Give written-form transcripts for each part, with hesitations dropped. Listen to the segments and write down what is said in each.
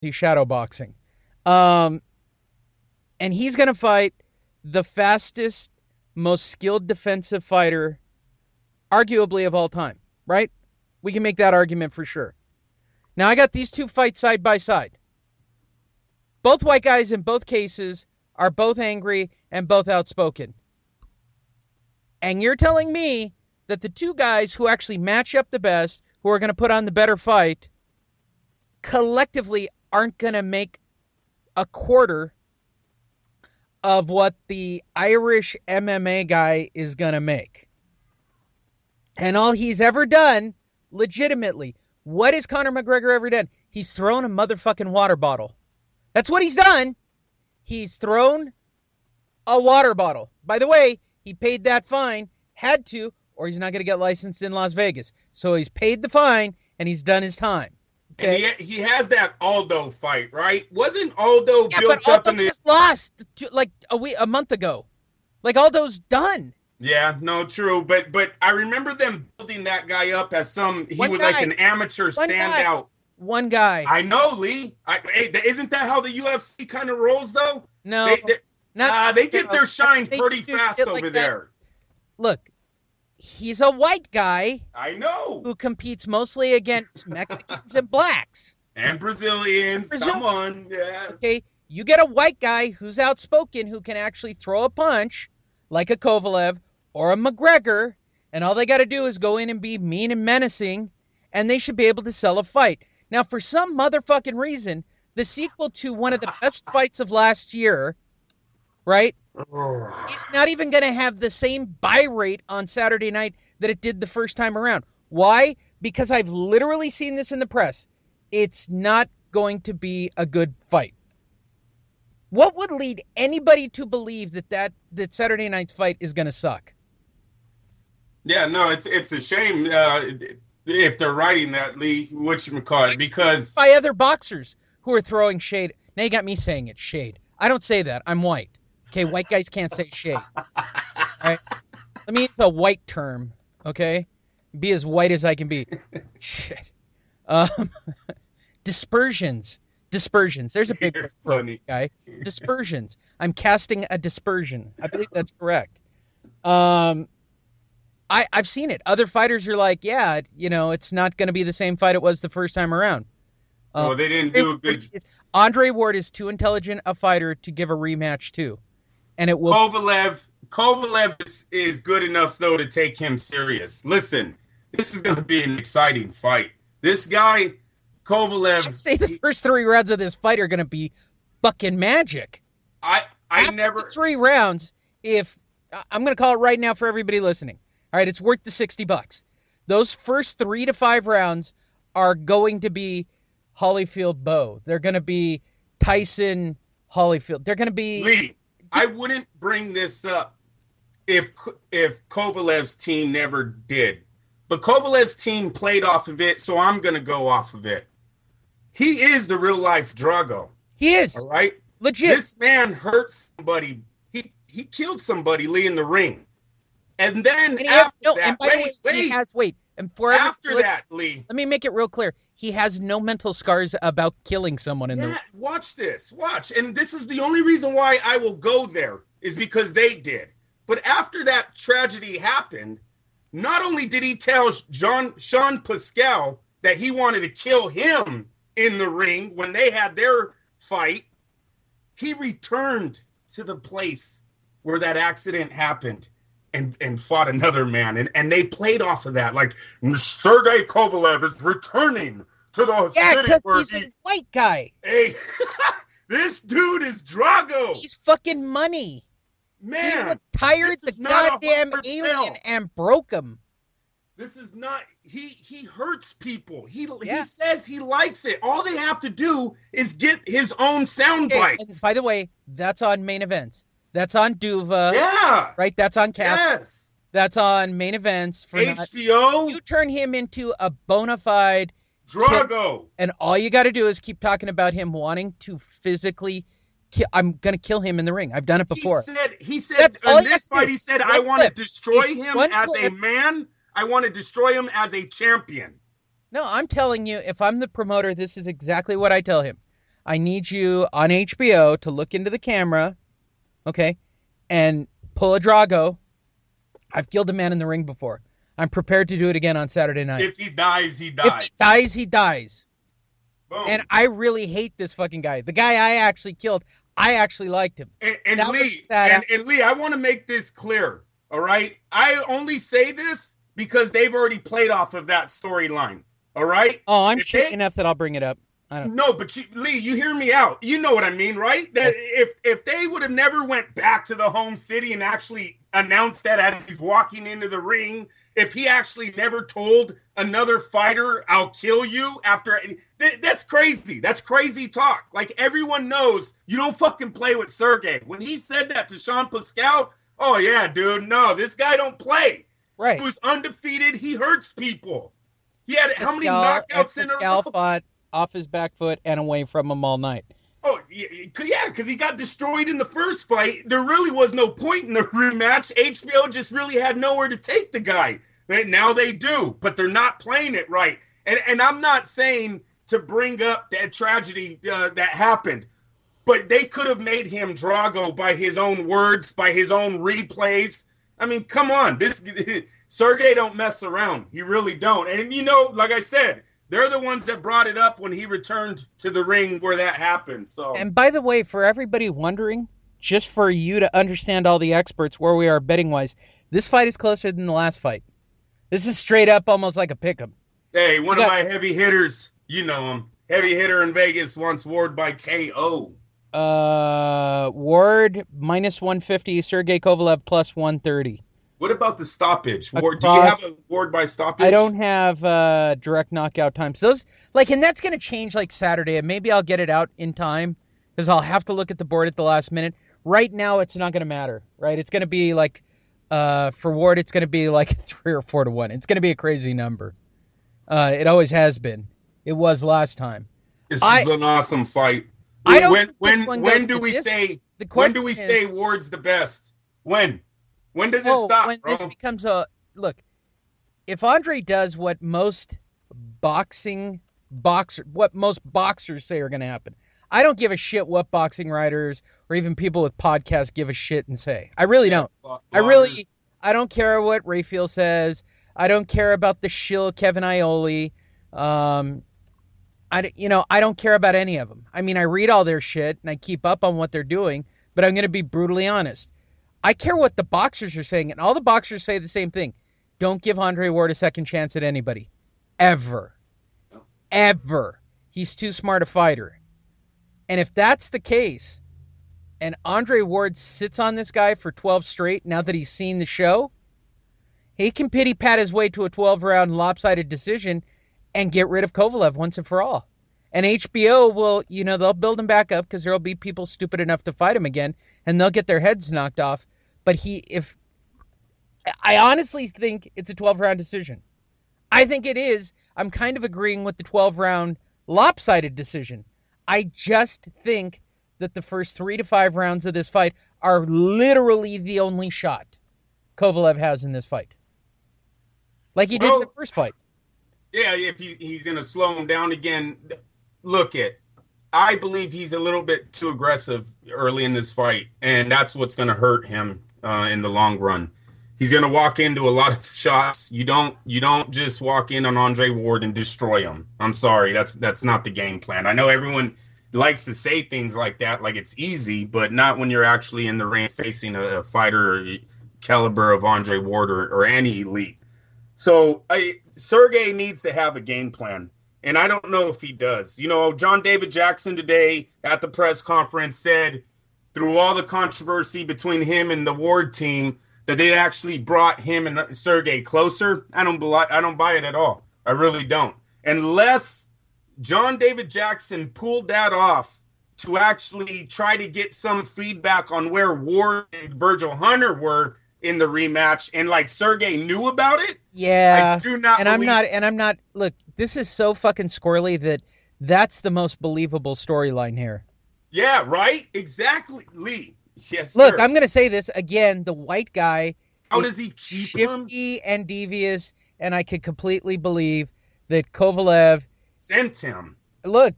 he's shadow boxing. Um, and he's going to fight the fastest, most skilled defensive fighter, arguably of all time, right? We can make that argument for sure. Now, I got these two fights side by side. Both white guys in both cases are both angry and both outspoken. And you're telling me that the two guys who actually match up the best, who are going to put on the better fight, collectively aren't going to make a quarter of what the Irish MMA guy is going to make. And all he's ever done, legitimately, what has Conor McGregor ever done? He's thrown a motherfucking water bottle. That's what he's done. He's thrown a water bottle. By the way, he paid that fine, had to, or he's not going to get licensed in Las Vegas. So he's paid the fine, and he's done his time. Okay? And he has that Aldo fight, right? Wasn't Aldo built but up Aldo in just lost like a month ago. Like, Aldo's done. Yeah, no, true. But I remember them building that guy up as he was like an amateur standout. One guy. I know, Lee. Isn't that how the UFC kind of rolls, though? No. They get their shine pretty fast over there. Look, he's a white guy. I know. Who competes mostly against Mexicans and blacks. And Brazilians. Come on. Yeah. Okay, you get a white guy who's outspoken, who can actually throw a punch like a Kovalev or a McGregor, and all they got to do is go in and be mean and menacing, and they should be able to sell a fight. Now, for some motherfucking reason, the sequel to one of the best fights of last year, right? He's not even going to have the same buy rate on Saturday night that it did the first time around. Why? Because I've literally seen this in the press. It's not going to be a good fight. What would lead anybody to believe that Saturday night's fight is going to suck? Yeah, no, it's a shame if they're writing that, Lee, whatchamacallit, because by other boxers who are throwing shade. Now you got me saying it, shade. I don't say that. I'm white. Okay, white guys can't say shade. Right? Let me use a white term, okay? Be as white as I can be. Shit. Dispersions. There's a big word for it, guy. Dispersions. I'm casting a dispersion. I believe that's correct. I've seen it. Other fighters are like, yeah, it's not going to be the same fight it was the first time around. They didn't do a good. Andre Ward is too intelligent a fighter to give a rematch to, and it will. Kovalev is good enough though to take him serious. Listen, this is going to be an exciting fight. This guy, Kovalev. I'd say the first 3 rounds of this fight are going to be fucking magic. After never 3 rounds. If I'm going to call it right now for everybody listening. All right, it's worth the $60. Those first 3 to 5 rounds are going to be Holyfield Bowe. They're going to be Tyson Holyfield. They're going to be Lee. I wouldn't bring this up if Kovalev's team never did. But Kovalev's team played off of it, so I'm going to go off of it. He is the real life Drago. He is. All right? Legit. This man hurt somebody. He killed somebody, Lee, in the ring. And then after that, Lee. Let me make it real clear. He has no mental scars about killing someone in the ring. Watch this. Watch. And this is the only reason why I will go there is because they did. But after that tragedy happened, not only did he tell Sean Pascal that he wanted to kill him in the ring when they had their fight, he returned to the place where that accident happened and fought another man. And they played off of that. Like, Sergey Kovalev is returning to the city. Yeah, because he's a white guy. Hey, this dude is Drago. He's fucking money. Man, he retired the goddamn alien and broke him. This is not, he hurts people. He says he likes it. All they have to do is get his own sound bites. And by the way, that's on Main Events. That's on Duva. Yeah. Right? That's on Cap. Yes. That's on Main Events. For HBO. You turn him into a bona fide Drago. And all you got to do is keep talking about him wanting to physically kill. I'm going to kill him in the ring. I've done it before. He said in this fight, he said, I want to destroy him as a man. I want to destroy him as a champion. No, I'm telling you, if I'm the promoter, this is exactly what I tell him. I need you on HBO to look into the camera, okay, and pull a Drago. I've killed a man in the ring before. I'm prepared to do it again on Saturday night. If he dies, he If he dies. dies, he dies. Boom. And I really hate this fucking guy. The guy I actually killed, I actually liked him. And Lee, Lee, I want to make this clear. All right, I only say this because they've already played off of that storyline. All right. Oh, I'm sure enough that I'll bring it up. I don't. No, but Lee, you hear me out. You know what I mean, right? That if they would have never went back to the home city and actually announced that as he's walking into the ring, if he actually never told another fighter, "I'll kill you," after that's crazy. That's crazy talk. Like, everyone knows you don't fucking play with Sergey. When he said that to Sean Pascal, oh yeah, dude, no, this guy don't play. Right. He was undefeated. He hurts people. He had how many knockouts in a row? Pascal fought off his back foot and away from him all night. Oh, yeah, because he got destroyed in the first fight. There really was no point in the rematch. HBO just really had nowhere to take the guy. Now they do, but they're not playing it right. And I'm not saying to bring up that tragedy that happened, but they could have made him Drago by his own words, by his own replays. I mean, come on. This Sergey don't mess around. He really don't. And, like I said, they're the ones that brought it up when he returned to the ring where that happened. So, and by the way, for everybody wondering, just for you to understand all the experts where we are betting wise, this fight is closer than the last fight. This is straight up almost like a pick'em. Hey, one of my heavy hitters, you know him. Heavy hitter in Vegas wants Ward by KO. Ward minus 150, Sergey Kovalev plus 130. What about the stoppage? Ward, do you have a Ward by stoppage? I don't have direct knockout times. Those and that's gonna change Saturday, and maybe I'll get it out in time because I'll have to look at the board at the last minute. Right now, it's not gonna matter. Right? It's gonna be for Ward, it's gonna be 3 or 4 to 1. It's gonna be a crazy number. It always has been. It was last time. This is an awesome fight. I don't. When do we say Ward's the best? When does it stop? When bro? This becomes a look. If Andre does what most boxers say are going to happen, I don't give a shit what boxing writers or even people with podcasts give a shit and say. I really don't. I don't care what Rayfield says. I don't care about the shill Kevin Iole. I don't care about any of them. I mean, I read all their shit and I keep up on what they're doing, but I'm going to be brutally honest. I care what the boxers are saying, and all the boxers say the same thing. Don't give Andre Ward a second chance at anybody. Ever. Ever. He's too smart a fighter. And if that's the case, and Andre Ward sits on this guy for 12 straight now that he's seen the show, he can pity-pat his way to a 12-round lopsided decision and get rid of Kovalev once and for all. And HBO will, they'll build him back up because there'll be people stupid enough to fight him again, and they'll get their heads knocked off. But I honestly think it's a 12-round decision. I think it is. I'm kind of agreeing with the 12-round lopsided decision. I just think that the first 3 to 5 rounds of this fight are literally the only shot Kovalev has in this fight. Like he did in the first fight. Yeah, if he's going to slow him down again, I believe he's a little bit too aggressive early in this fight, and that's what's going to hurt him in the long run. He's going to walk into a lot of shots. You don't just walk in on Andre Ward and destroy him. I'm sorry, that's not the game plan. I know everyone likes to say things like that, like it's easy, but not when you're actually in the ring facing a fighter caliber of Andre Ward or any elite. So Sergey needs to have a game plan, and I don't know if he does. John David Jackson today at the press conference said through all the controversy between him and the Ward team that they actually brought him and Sergey closer. I don't buy it at all. I really don't. Unless John David Jackson pulled that off to actually try to get some feedback on where Ward and Virgil Hunter were in the rematch, and Sergey knew about it. Yeah, I do not. I'm not. Look, this is so fucking squirrely that's the most believable storyline here. Yeah, right. Exactly, Lee. Yes. Look, sir. I'm gonna say this again. The white guy. How does he keep shifty him? And devious, and I could completely believe that Kovalev sent him. Look,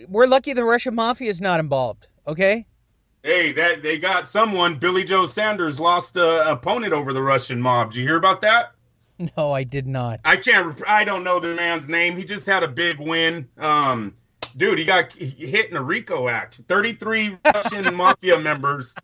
we're lucky the Russian mafia is not involved. Okay. Hey, that they got someone. Billy Joe Sanders lost an opponent over the Russian mob. Did you hear about that? No, I did not. I can't. I don't know the man's name. He just had a big win. Dude, he got hit in a RICO Act. 33 Russian mafia members.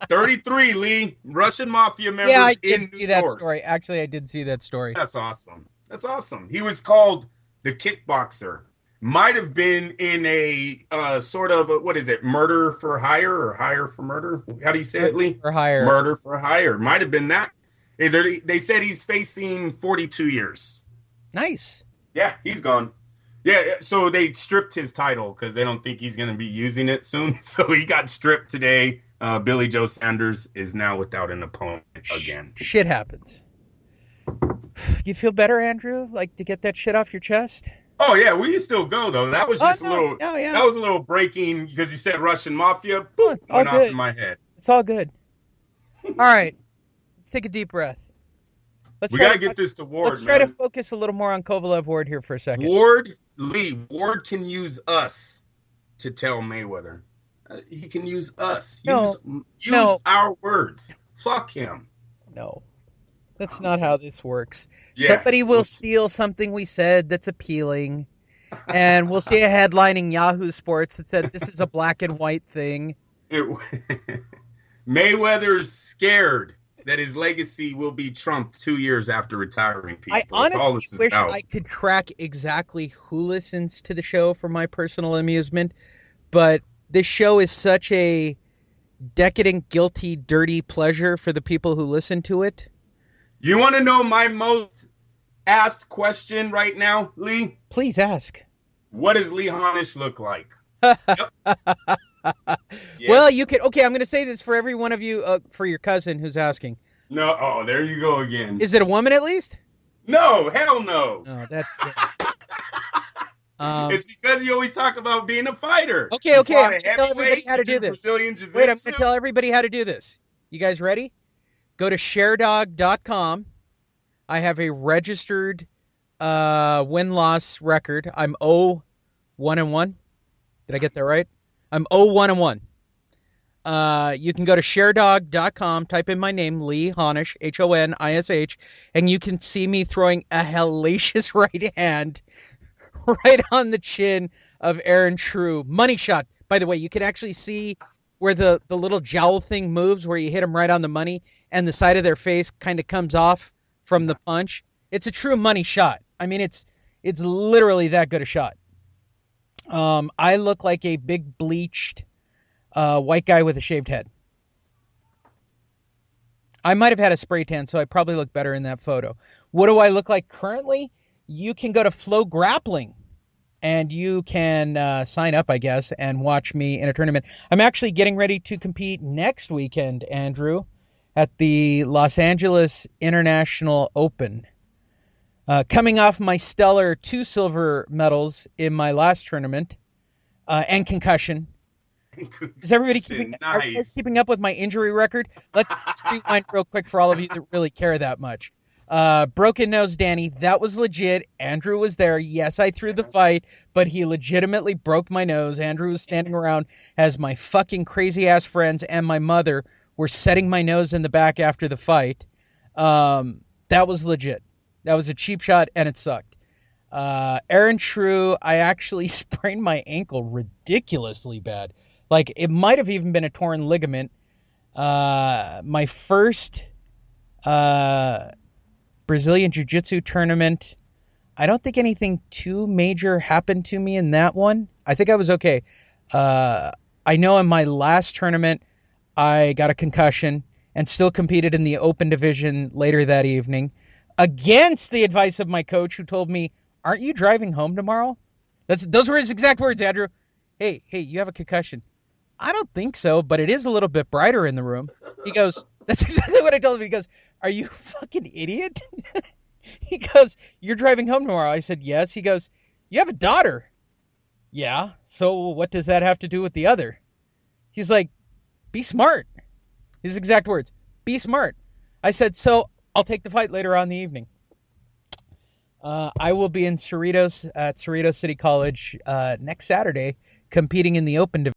33, Lee. Russian mafia members Yeah, I in did see New that York. story. Actually, I did see that story. That's awesome. That's awesome. He was called the Kickboxer. Might have been in a sort of what is it? Murder for hire or hire for murder? How do you say it, Lee? For hire. Murder for hire. Might have been that. They said he's facing 42 years. Nice. Yeah, he's gone. Yeah, so they stripped his title because they don't think he's going to be using it soon. So he got stripped today. Billy Joe Sanders is now without an opponent again. Shit happens. You feel better, Andrew? Like to get that shit off your chest? Oh yeah, we can still go though. That was just a little. No, yeah. That was a little breaking because you said Russian mafia. Oh, it's all went good. off in my head. It's all good. All right, let's take a deep breath. We gotta get this to Ward. Let's try to focus a little more on Kovalev Ward here for a second. Ward can use us to tell Mayweather. He can use us. Use our words. Fuck him. No, that's not how this works. Yeah. Somebody will steal something we said that's appealing, and we'll see a headline in Yahoo Sports that said this is a black and white thing. Mayweather's scared that his legacy will be trumped 2 years after retiring. People, I honestly wish I could track exactly who listens to the show for my personal amusement, but this show is such a decadent, guilty, dirty pleasure for the people who listen to it. You want to know my most asked question right now, Lee? Please ask. What does Lee Honish look like? Yes. Well, you could. Okay, I'm going to say this for every one of you, for your cousin who's asking. No, oh, there you go again. Is it a woman at least? No, hell no. Oh, that's good. It's because you always talk about being a fighter. Okay. I'm going to tell everybody how to do this. Brazilian Jiu-Jitsu. Wait, I'm going to tell everybody how to do this. You guys ready? Go to sharedog.com. I have a registered win-loss record. I'm 0-1-1. Did I get that right? I'm 0-1-1. You can go to sharedog.com, type in my name, Lee Honish, Honish, and you can see me throwing a hellacious right hand right on the chin of Aaron True. Money shot. By the way, you can actually see where the little jowl thing moves, where you hit them right on the money, and the side of their face kind of comes off from the punch. It's a true money shot. I mean, it's literally that good a shot. I look like a big bleached white guy with a shaved head. I might have had a spray tan, so I probably look better in that photo. What do I look like currently? You can go to Flow Grappling, and you can sign up, I guess, and watch me in a tournament. I'm actually getting ready to compete next weekend, Andrew, at the Los Angeles International Open. Coming off my stellar 2 silver medals in my last tournament, and concussion. Is everybody keeping up with my injury record? Let's rewind real quick for all of you that really care that much. Broken nose Danny, that was legit. Andrew was there. Yes, I threw the fight, but he legitimately broke my nose. Andrew was standing around as my fucking crazy ass friends and my mother were setting my nose in the back after the fight. That was legit. That was a cheap shot, and it sucked. Aaron True, I actually sprained my ankle ridiculously bad. Like, it might have even been a torn ligament. My first Brazilian Jiu-Jitsu tournament, I don't think anything too major happened to me in that one. I think I was okay. I know in my last tournament, I got a concussion and still competed in the open division later that evening, against the advice of my coach, who told me, "Aren't you driving home tomorrow?" Those were his exact words, Andrew. Hey, you have a concussion. I don't think so, but it is a little bit brighter in the room. He goes, that's exactly what I told him. He goes, "Are you a fucking idiot?" He goes, "You're driving home tomorrow." I said, "Yes." He goes, "You have a daughter." "Yeah, so what does that have to do with the other?" He's like, "Be smart." His exact words, "Be smart." I said, "So I'll take the fight later on in the evening." I will be in Cerritos at Cerritos City College next Saturday competing in the open division.